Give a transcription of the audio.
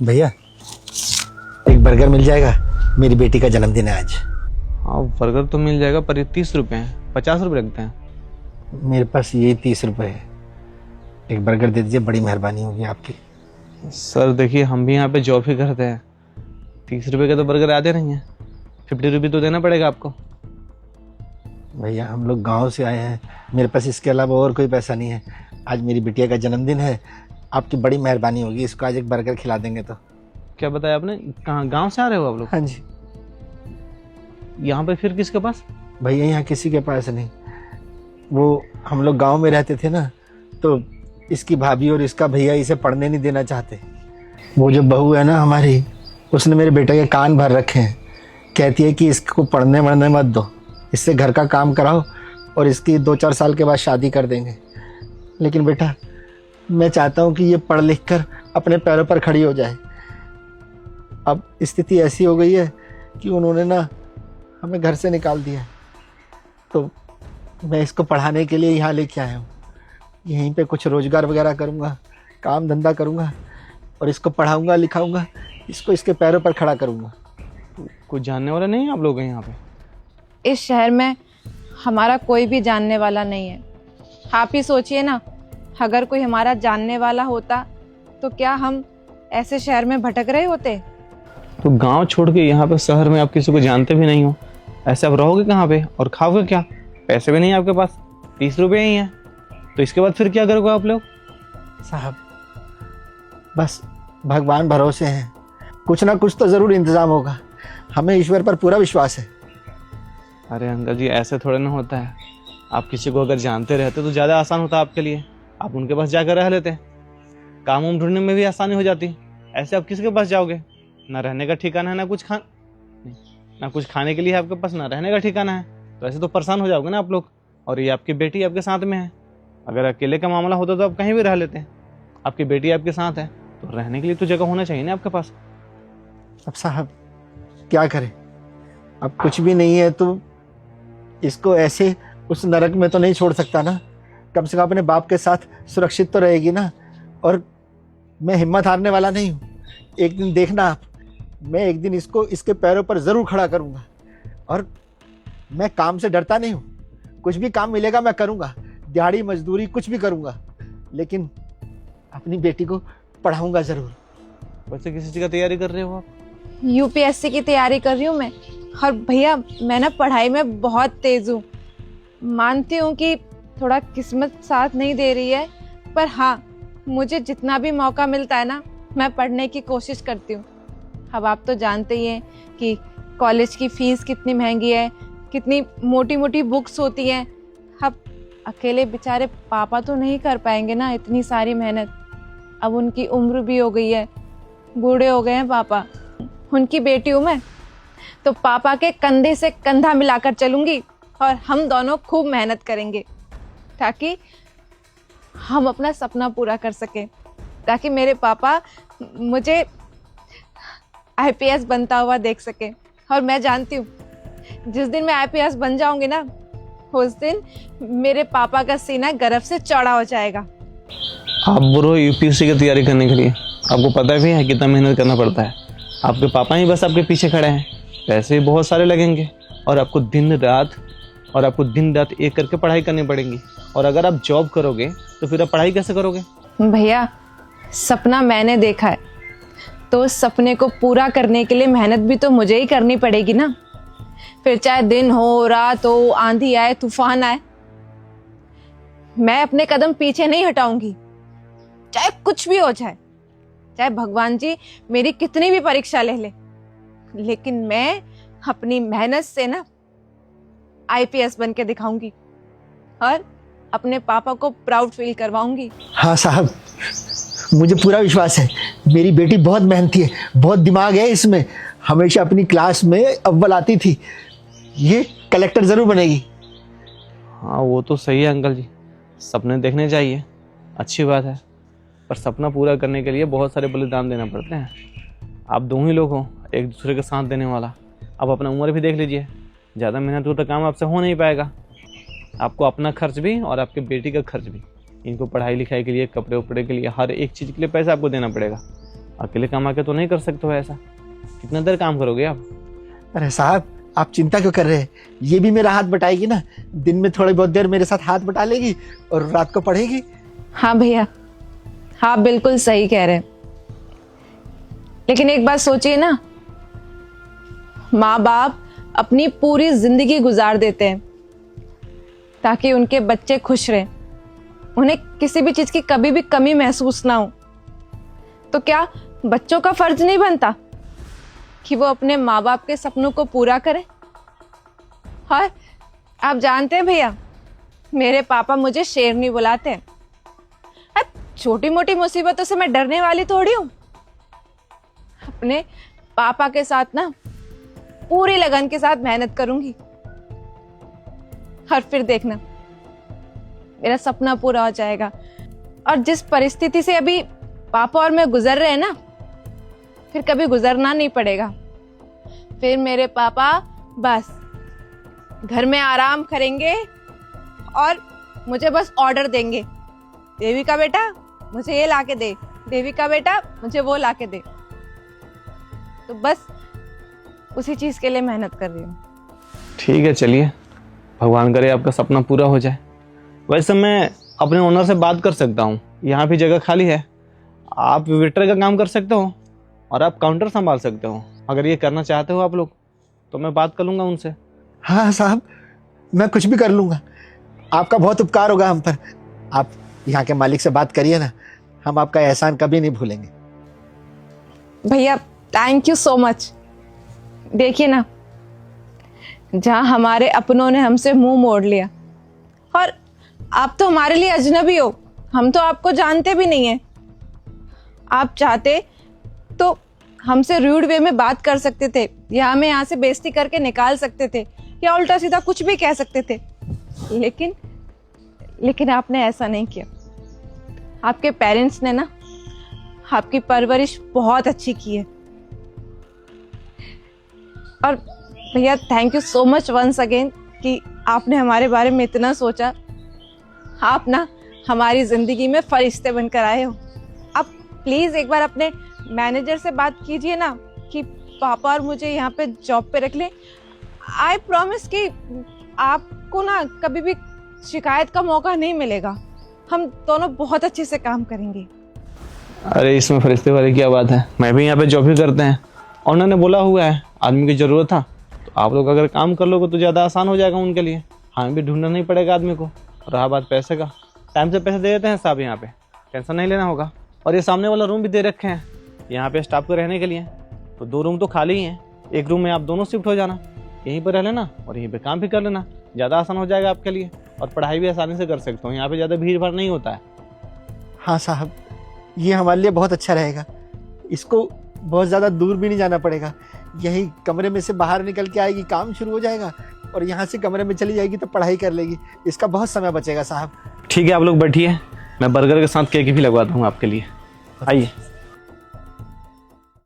भैया एक बर्गर मिल जाएगा, मेरी बेटी का जन्मदिन है आज। हाँ बर्गर तो मिल जाएगा पर ये 30 रुपये हैं, 50 रुपये लगते हैं। मेरे पास ये 30 रुपये है, एक बर्गर दे दीजिए, बड़ी मेहरबानी होगी आपकी। सर देखिए हम भी यहाँ पे जॉब ही करते हैं, 30 रुपये के तो बर्गर आते नहीं हैं, 50 रुपये तो देना पड़ेगा आपको। भैया हम लोग गांव से आए हैं, मेरे पास इसके अलावा और कोई पैसा नहीं है। आज मेरी बिटिया का जन्मदिन है, आपकी बड़ी मेहरबानी होगी, इसको आज एक बर्गर खिला देंगे तो। क्या बताया आपने, कहाँ गांव से आ रहे हो आप लोग? हाँ जी। यहाँ पे फिर किसके पास? भैया यहाँ किसी के पास नहीं, वो हम लोग गांव में रहते थे ना, तो इसकी भाभी और इसका भैया इसे पढ़ने नहीं देना चाहते। वो जो बहू है ना हमारी, उसने मेरे बेटे के कान भर रखे हैं, कहती है कि इसको पढ़ने वढ़ने मत दो, इससे घर का काम कराओ और इसकी 2-4 साल के बाद शादी कर देंगे। लेकिन बेटा मैं चाहता हूँ कि ये पढ़ लिख कर अपने पैरों पर खड़ी हो जाए। अब स्थिति ऐसी हो गई है कि उन्होंने ना हमें घर से निकाल दिया है, तो मैं इसको पढ़ाने के लिए यहाँ लेके आया हूँ। यहीं पे कुछ रोजगार वगैरह करूँगा, काम धंधा करूँगा और इसको पढ़ाऊँगा लिखाऊँगा, इसको इसके पैरों पर खड़ा करूँगा। कुछ जानने वाला नहीं है आप लोग यहाँ पे? इस शहर में हमारा कोई भी जानने वाला नहीं है। आप ही सोचिए ना, अगर कोई हमारा जानने वाला होता तो क्या हम ऐसे शहर में भटक रहे होते? तो गांव छोड़ के यहाँ पे शहर में आप किसी को जानते भी नहीं हो, ऐसे आप रहोगे कहाँ पे और खाओगे क्या? पैसे भी नहीं है आपके पास, 30 रुपये ही हैं, तो इसके बाद फिर क्या करोगे आप लोग? साहब बस भगवान भरोसे हैं, कुछ ना कुछ तो ज़रूर इंतज़ाम होगा, हमें ईश्वर पर पूरा विश्वास है। अरे अंकल जी ऐसे थोड़ा ना होता है, आप किसी को अगर जानते रहते तो ज़्यादा आसान होता आपके लिए, आप उनके पास जाकर रह लेते, काम उम ढूंढने में भी आसानी हो जाती। ऐसे आप किसके पास जाओगे? ना रहने का ठिकाना है, ना कुछ खाने के लिए आपके पास, ना रहने का ठिकाना है, तो ऐसे तो परेशान हो जाओगे ना आप लोग। और ये आपकी बेटी आपके साथ में है, अगर अकेले का मामला होता तो आप कहीं भी रह लेते, आपकी बेटी आपके साथ है तो रहने के लिए तो जगह होना चाहिए ना आपके पास। अब साहब क्या करें, अब कुछ भी नहीं है तो इसको ऐसे उस नरक में तो नहीं छोड़ सकता ना, कम से कम अपने बाप के साथ सुरक्षित तो रहेगी ना। और मैं हिम्मत हारने वाला नहीं हूँ, एक दिन देखना आप, मैं एक दिन इसको इसके पैरों पर ज़रूर खड़ा करूँगा। और मैं काम से डरता नहीं हूँ, कुछ भी काम मिलेगा मैं करूँगा, दिहाड़ी मजदूरी कुछ भी करूँगा, लेकिन अपनी बेटी को पढ़ाऊँगा ज़रूर। वैसे किसी चीज़ का तैयारी कर रहे हो आप? यूपीएससी की तैयारी कर रही हूँ मैं। और भैया मैं ना पढ़ाई में बहुत तेज हूँ, मानती हूँ कि थोड़ा किस्मत साथ नहीं दे रही है, पर हाँ मुझे जितना भी मौका मिलता है ना मैं पढ़ने की कोशिश करती हूँ। अब आप तो जानते ही हैं कि कॉलेज की फीस कितनी महंगी है, कितनी मोटी मोटी बुक्स होती हैं। अब अकेले बेचारे पापा तो नहीं कर पाएंगे ना इतनी सारी मेहनत, अब उनकी उम्र भी हो गई है, बूढ़े हो गए हैं पापा। उनकी बेटी हूँ मैं, तो पापा के कंधे से कंधा मिलाकर चलूंगी और हम दोनों खूब मेहनत करेंगे ताकि हम अपना सपना पूरा कर सकें, ताकि मेरे पापा मुझे आईपीएस बनता हुआ देख सके। और मैं जानती हूँ जिस दिन मैं आईपीएस बन जाऊंगी ना, उस दिन मेरे पापा का सीना गर्व से चौड़ा हो जाएगा। आप बोलो यूपीएससी की तैयारी करने के लिए आपको पता भी है कितना मेहनत करना पड़ता है, आपके पापा ही बस आपके पीछे खड़े हैं, पैसे भी बहुत सारे लगेंगे और आपको दिन रात एक करके पढ़ाई करनी पड़ेगी। और अगर आप जॉब करोगे तो फिर आप पढ़ाई कैसे करोगे? भैया सपना मैंने देखा है, तो उस सपने को पूरा करने के लिए मेहनत भी तो मुझे ही करनी पड़ेगी ना। फिर चाहे दिन हो रात हो, आंधी आए तूफान आए, मैं अपने कदम पीछे नहीं हटाऊंगी, चाहे कुछ भी हो जाए, चाहे भगवान जी मेरी कितनी भी परीक्षा ले ले, लेकिन मैं अपनी मेहनत से ना आईपीएस बन के दिखाऊंगी और अपने पापा को प्राउड फील करवाऊंगी। हाँ साहब मुझे पूरा विश्वास है, मेरी बेटी बहुत मेहनती है, बहुत दिमाग है इसमें, हमेशा अपनी क्लास में अव्वल आती थी, ये कलेक्टर ज़रूर बनेगी। हाँ वो तो सही है अंकल जी, सपने देखने चाहिए, अच्छी बात है, पर सपना पूरा करने के लिए बहुत सारे बलिदान देना पड़ते हैं। आप दो ही लोग हो एक दूसरे के साथ देने वाला, आप अपना उम्र भी देख लीजिए, ज़्यादा मेहनत हो तो काम आपसे हो नहीं पाएगा। आपको अपना खर्च भी और आपके बेटी का खर्च भी, इनको पढ़ाई लिखाई के लिए, कपड़े उपड़े के लिए, हर एक चीज़ के लिए पैसा आपको देना पड़ेगा। अकेले कमा के तो नहीं कर सकते हो ऐसा। कितने देर काम करोगे आप? अरे साहब, आप चिंता क्यों कर रहे हैं? ये भी मेरा हाथ बटाएगी ना, दिन में थोड़ी बहुत देर मेरे साथ हाथ बटा लेगी और रात को पढ़ेगी। हाँ भैया, हाँ बिल्कुल सही कह रहे हैं। लेकिन एक बात सोचिए ना, माँ बाप अपनी पूरी जिंदगी गुजार देते हैं ताकि उनके बच्चे खुश रहें, उन्हें किसी भी चीज की कभी भी कमी महसूस ना हो। तो क्या बच्चों का फर्ज नहीं बनता कि वो अपने माँ बाप के सपनों को पूरा करें? और आप जानते हैं भैया, मेरे पापा मुझे शेरनी बुलाते हैं। अब छोटी मोटी मुसीबतों से मैं डरने वाली थोड़ी हूं। अपने पापा के साथ ना पूरी लगन के साथ मेहनत करूंगी और फिर देखना मेरा सपना पूरा हो जाएगा। और जिस परिस्थिति से अभी पापा और मैं गुजर रहे हैं ना, फिर कभी गुजरना नहीं पड़ेगा। फिर मेरे पापा बस घर में आराम करेंगे और मुझे बस ऑर्डर देंगे, देवी का बेटा मुझे ये लाके दे, देवी का बेटा मुझे वो लाके दे। तो बस उसी चीज के लिए मेहनत कर रही हूँ। ठीक है, चलिए, भगवान करे आपका सपना पूरा हो जाए। वैसे मैं अपने ओनर से बात कर सकता हूँ, यहाँ भी जगह खाली है। आप वेटर का काम कर सकते हो और आप काउंटर संभाल सकते हो। अगर ये करना चाहते हो आप लोग तो मैं बात कर लूँगा उनसे। हाँ साहब, मैं कुछ भी कर लूंगा। आपका बहुत उपकार होगा हम पर। आप यहाँ के मालिक से बात करिए ना, हम आपका एहसान कभी नहीं भूलेंगे। भैया थैंक यू सो मच। देखिए ना, जहां हमारे अपनों ने हमसे मुंह मोड़ लिया, और आप तो हमारे लिए अजनबी हो, हम तो आपको जानते भी नहीं है। आप चाहते तो हमसे रूड वे में बात कर सकते थे, या हमें यहाँ से बेइज्जती करके निकाल सकते थे, या उल्टा सीधा कुछ भी कह सकते थे। लेकिन आपने ऐसा नहीं किया। आपके पेरेंट्स ने ना आपकी परवरिश बहुत अच्छी की है। और भैया thank you so much once again कि आपने हमारे बारे में इतना सोचा। आप ना हमारी जिंदगी में फरिश्ते बनकर आए हो। आप प्लीज एक बार अपने मैनेजर से बात कीजिए ना कि पापा और मुझे यहाँ पे जॉब पे रख ले। आई प्रॉमिस कि आपको ना कभी भी शिकायत का मौका नहीं मिलेगा। हम दोनों बहुत अच्छे से काम करेंगे। अरे इसमें फरिश्ते वाली क्या बात है, मैं भी यहाँ पे जॉब ही करते हैं और उन्होंने बोला हुआ है आदमी की ज़रूरत था, तो आप लोग अगर काम कर लोगे तो ज़्यादा आसान हो जाएगा उनके लिए। हमें भी ढूंढना नहीं पड़ेगा आदमी को। और रहा बात पैसे का, टाइम से पैसे दे देते हैं साहब, यहाँ पे टेंशन नहीं लेना होगा। और ये सामने वाला रूम भी दे रखे हैं यहाँ पे स्टाफ को रहने के लिए, तो 2 रूम तो खाली ही हैं। एक रूम में आप दोनों शिफ्ट हो जाना, यहीं पर रह लेना और यहीं पे काम भी कर लेना, ज़्यादा आसान हो जाएगा आपके लिए। और पढ़ाई भी आसानी से कर सकते हो, यहाँ पे ज़्यादा भीड़ भाड़ नहीं होता है। हाँ साहब, ये हमारे लिए बहुत अच्छा रहेगा। इसको बहुत ज़्यादा दूर भी नहीं जाना पड़ेगा, यही कमरे में से बाहर निकल के आएगी, काम शुरू हो जाएगा और यहाँ से कमरे में चली जाएगी तो पढ़ाई कर लेगी। इसका बहुत समय बचेगा साहब। ठीक है, आप लोग बैठिए, मैं बर्गर के साथ केक भी लगवाता हूँ आपके लिए। आइए।